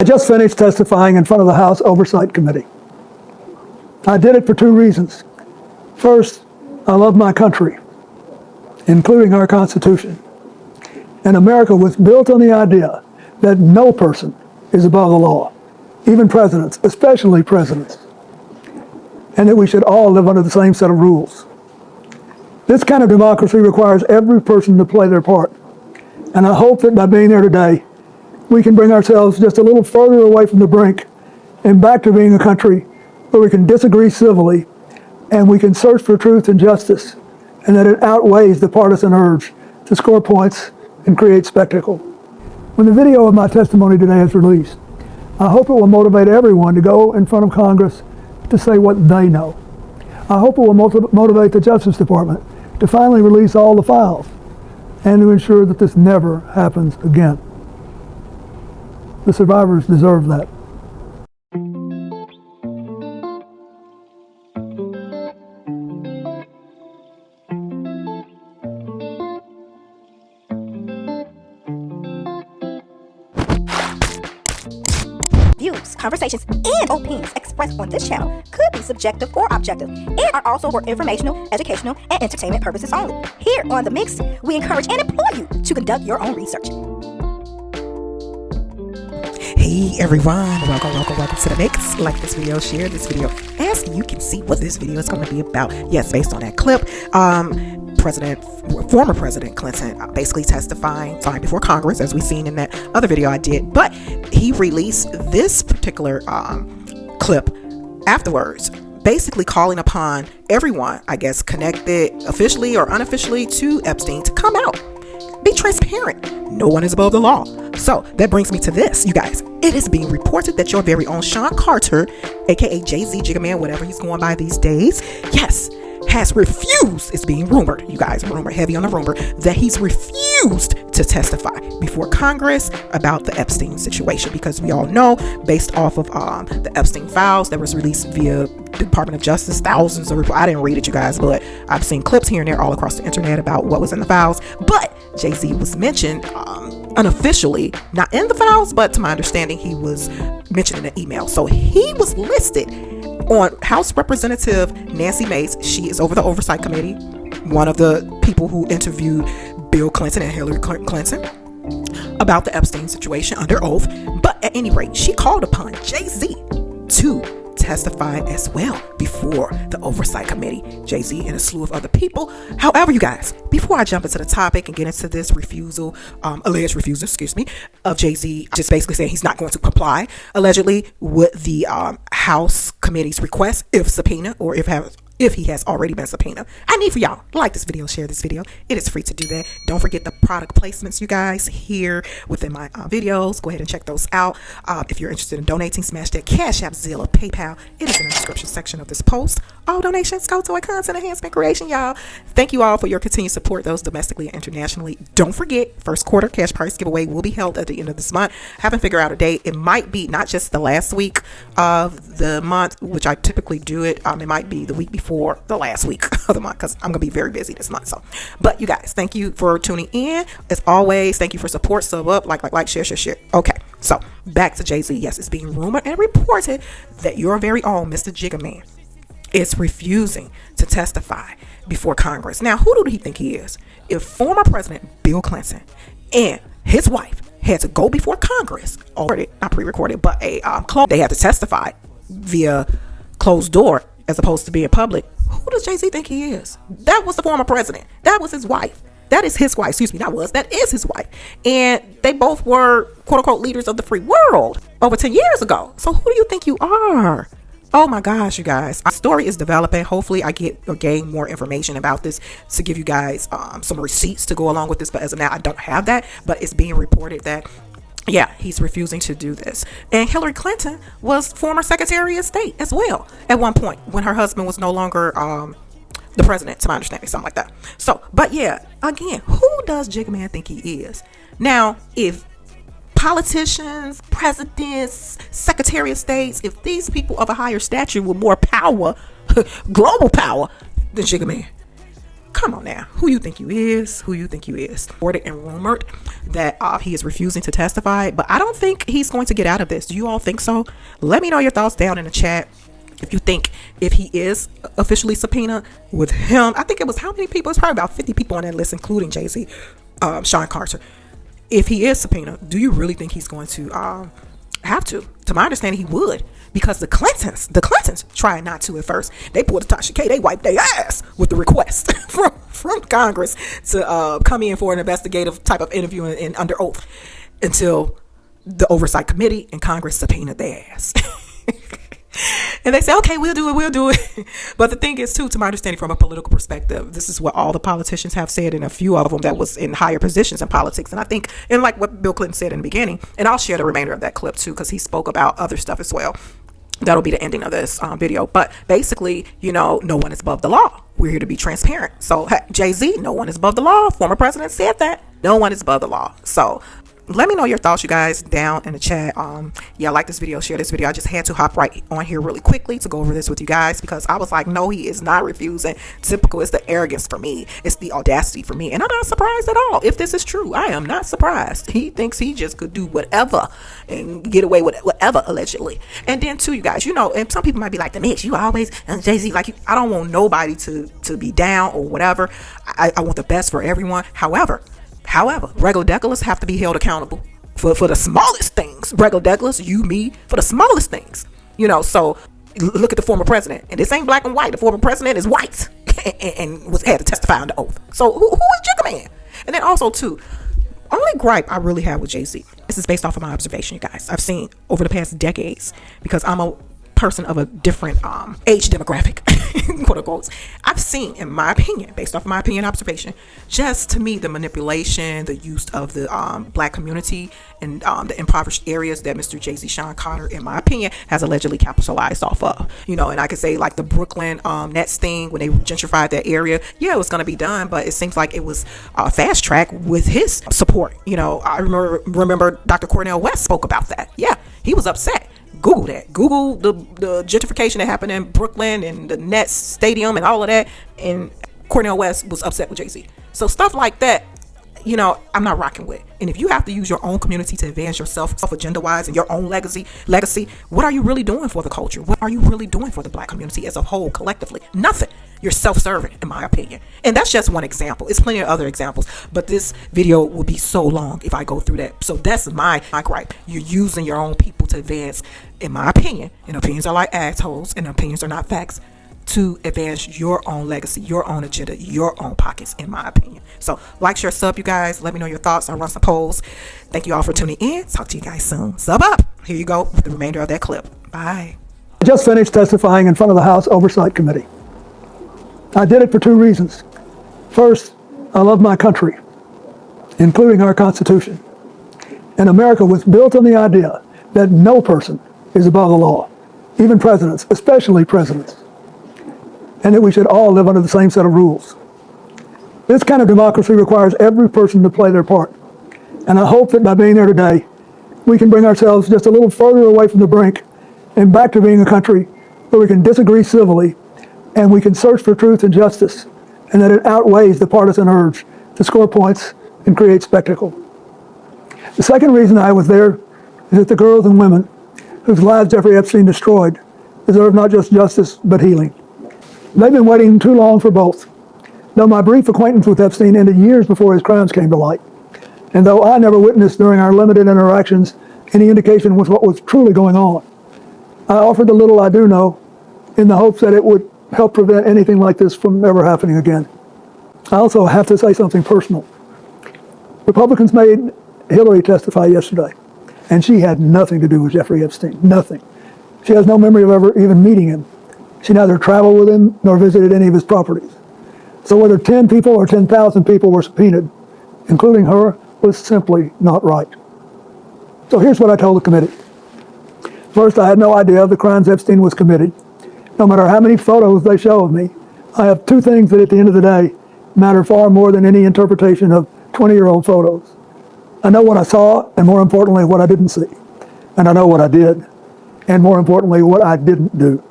I just finished testifying in front of the House Oversight Committee. I did it for two reasons. First, I love my country, including our Constitution. And America was built on the idea that no person is above the law, even presidents, especially presidents, and that we should all live under the same set of rules. This kind of democracy requires every person to play their part. And I hope that by being there today, we can bring ourselves just a little further away from the brink and back to being a country where we can disagree civilly and we can search for truth and justice, and that it outweighs the partisan urge to score points and create spectacle. When the video of my testimony today is released, I hope it will motivate everyone to go in front of Congress to say what they know. I hope it will motivate the Justice Department to finally release all the files and to ensure that this never happens again. The survivors deserve that. Views, conversations, and opinions expressed on this channel could be subjective or objective and are also for informational, educational, and entertainment purposes only. Here on The Mix, we encourage and implore you to conduct your own research. Hey everyone, welcome to The Mix. Like this video, share this video, as you can see what this video is going to be about. Yes, based on that clip, former President Clinton basically testifying before Congress, as we seen in that other video I did, but he released this particular clip afterwards, basically calling upon everyone, I guess, connected officially or unofficially to Epstein to come out, be transparent. No one is above the law. So that brings me to this, you guys. It is being reported that your very own Shawn Carter, aka Jayz, Jigga Man, whatever he's going by these days, yes, has refused, it's being rumored, you guys, rumor, heavy on the rumor, that he's refused to testify before Congress about the Epstein situation, because we all know, based off of the Epstein files that was released via Department of Justice, thousands of reports. I didn't read it, you guys, but I've seen clips here and there all across the internet about what was in the files. But Jayz was mentioned unofficially, not in the files, but to my understanding, he was mentioned in an email. So he was listed on House Representative Nancy Mace. She is over the Oversight Committee, one of the people who interviewed Bill Clinton and Hillary Clinton about the Epstein situation under oath. But at any rate, she called upon Jayz to testify as well before the Oversight Committee, Jayz and a slew of other people. However, you guys, before I jump into the topic and get into this alleged refusal, of Jayz just basically saying he's not going to comply, allegedly, with the House Committee's request, if subpoena, or if he has already been subpoenaed. I need for y'all to like this video, share this video. It is free to do that. Don't forget the product placements, you guys, here within my videos. Go ahead and check those out. If you're interested in donating, smash that Cash App, Zelle, or PayPal. It is in the description section of this post. All donations go to a content enhancement creation, y'all. Thank you all for your continued support, those domestically and internationally. Don't forget, first quarter cash prize giveaway will be held at the end of this month. Haven't figured out a date. It might be not just the last week of the month, which I typically do it. It might be the week before the last week of the month, because I'm gonna be very busy this month. So, but you guys, thank you for tuning in. As always, thank you for support. Sub up, like, share. Okay, so back to Jayz. Yes, it's being rumored and reported that your very own Mr. Jigga Man is refusing to testify before Congress. Now, who do he think he is? If former President Bill Clinton and his wife had to go before Congress, not pre-recorded, but they had to testify via closed door as opposed to being public, who does Jayz think he is? That was the former president. That was his wife. That is his wife. That is his wife. And they both were, quote unquote, leaders of the free world over 10 years ago. So who do you think you are? Oh my gosh, you guys. Our story is developing. Hopefully I get or gain more information about this to give you guys some receipts to go along with this. But as of now, I don't have that. But it's being reported that, yeah, he's refusing to do this. And Hillary Clinton was former Secretary of State as well at one point when her husband was no longer the president, to my understanding, something like that. So, but yeah, again, who does Jigga Man think he is? Now, if politicians, presidents, Secretary of States, if these people of a higher stature with more power, global power than Jigga Man, Come on now. Who you think you is? Who you think you is? Reported and rumored that he is refusing to testify, but I don't think he's going to get out of this. Do you all think so? Let me know your thoughts down in the chat. If you think if he is officially subpoenaed with him, I think it was how many people? It's probably about 50 people on that list, including Jayz, Shawn Carter. If he is subpoenaed, do you really think he's going to have to? To my understanding, he would, because the Clintons tried not to at first. They pulled a Tasha K. They wiped their ass with the request from Congress to come in for an investigative type of interview and under oath until the Oversight Committee and Congress subpoenaed their ass. And they say, okay, we'll do it. But the thing is, too, to my understanding, from a political perspective, this is what all the politicians have said, and a few of them that was in higher positions in politics. And I think, and like what Billclinton said in the beginning, and I'll share the remainder of that clip, too, because he spoke about other stuff as well. That'll be the ending of this video. But basically, no one is above the law. We're here to be transparent. So, Jayz, no one is above the law. Former president said that. No one is above the law. So, let me know your thoughts, you guys, down in the chat. Yeah, like this video, share this video. I just had to hop right on here really quickly to go over this with you guys, because I was like, no, he is not refusing. Typical. It's the arrogance for me. It's the audacity for me. And I'm not surprised at all. If this is true, I am not surprised. He thinks he just could do whatever and get away with whatever, allegedly. And then too, you guys, and some people might be like, the mix, you always, Jayz, like, I don't want nobody to be down or whatever. I want the best for everyone. However, regular decklers have to be held accountable for the smallest things. Regular decklers, you, me, for the smallest things. So look at the former president. And this ain't black and white. The former president is white and had to testify under oath. So who is Jigga Man? And then also, too, only gripe I really have with Jayz, this is based off of my observation, you guys. I've seen over the past decades, because I'm a person of a different age demographic, quote unquote. I've seen, in my opinion, based off of my opinion observation, just to me, the manipulation, the use of the black community and the impoverished areas that Mr. Jayz Shawn Carter, in my opinion, has allegedly capitalized off of. And I could say like the Brooklyn Nets thing, when they gentrified that area, yeah, it was going to be done, but it seems like it was fast track with his support. I remember Dr. Cornel West spoke about that. Yeah, he was upset. Google that. Google the gentrification that happened in Brooklyn and the Nets stadium and all of that. And Cornel West was upset with Jayz. So stuff like that, I'm not rocking with. And if you have to use your own community to advance yourself agenda wise and your own legacy, what are you really doing for the culture? What are you really doing for the black community as a whole, collectively? Nothing. You're self-serving, in my opinion. And that's just one example. It's plenty of other examples, but this video will be so long if I go through that. So that's my gripe. You're using your own people to advance, in my opinion, and opinions are like assholes and opinions are not facts, to advance your own legacy, your own agenda, your own pockets, in my opinion. So like, share, sub, you guys. Let me know your thoughts. I'll run some polls. Thank you all for tuning in. Talk to you guys soon. Sub up. Here you go with the remainder of that clip. Bye. I just finished testifying in front of the House Oversight Committee. I did it for two reasons. First, I love my country, including our Constitution. And America was built on the idea that no person is above the law, even presidents, especially presidents, and that we should all live under the same set of rules. This kind of democracy requires every person to play their part. And I hope that by being there today, we can bring ourselves just a little further away from the brink and back to being a country where we can disagree civilly and we can search for truth and justice, and that it outweighs the partisan urge to score points and create spectacle. The second reason I was there is that the girls and women whose lives Jeffrey Epstein destroyed deserve not just justice, but healing. They've been waiting too long for both. Though my brief acquaintance with Epstein ended years before his crimes came to light, and though I never witnessed during our limited interactions any indication with what was truly going on, I offered the little I do know in the hopes that it would help prevent anything like this from ever happening again. I also have to say something personal. Republicans made Hillary testify yesterday, and she had nothing to do with Jeffrey Epstein, nothing. She has no memory of ever even meeting him. She neither traveled with him nor visited any of his properties. So whether 10 people or 10,000 people were subpoenaed, including her, was simply not right. So here's what I told the committee. First, I had no idea of the crimes Epstein was committed. No matter how many photos they show of me, I have two things that at the end of the day matter far more than any interpretation of 20-year-old photos. I know what I saw, and more importantly, what I didn't see. And I know what I did, and more importantly, what I didn't do.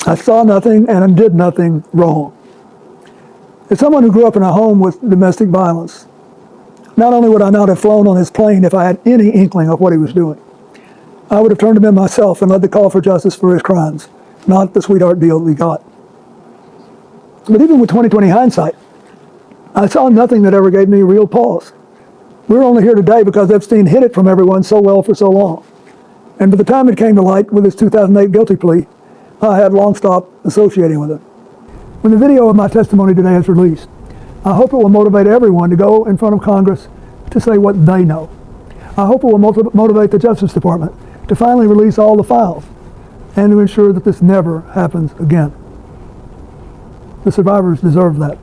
I saw nothing and I did nothing wrong. As someone who grew up in a home with domestic violence, not only would I not have flown on his plane if I had any inkling of what he was doing, I would have turned him in myself and led the call for justice for his crimes, not the sweetheart deal we got. But even with 20/20 hindsight, I saw nothing that ever gave me real pause. We're only here today because Epstein hid it from everyone so well for so long. And by the time it came to light with his 2008 guilty plea, I had long stopped associating with it. When the video of my testimony today is released, I hope it will motivate everyone to go in front of Congress to say what they know. I hope it will motivate the Justice Department to finally release all the files and to ensure that this never happens again. The survivors deserve that.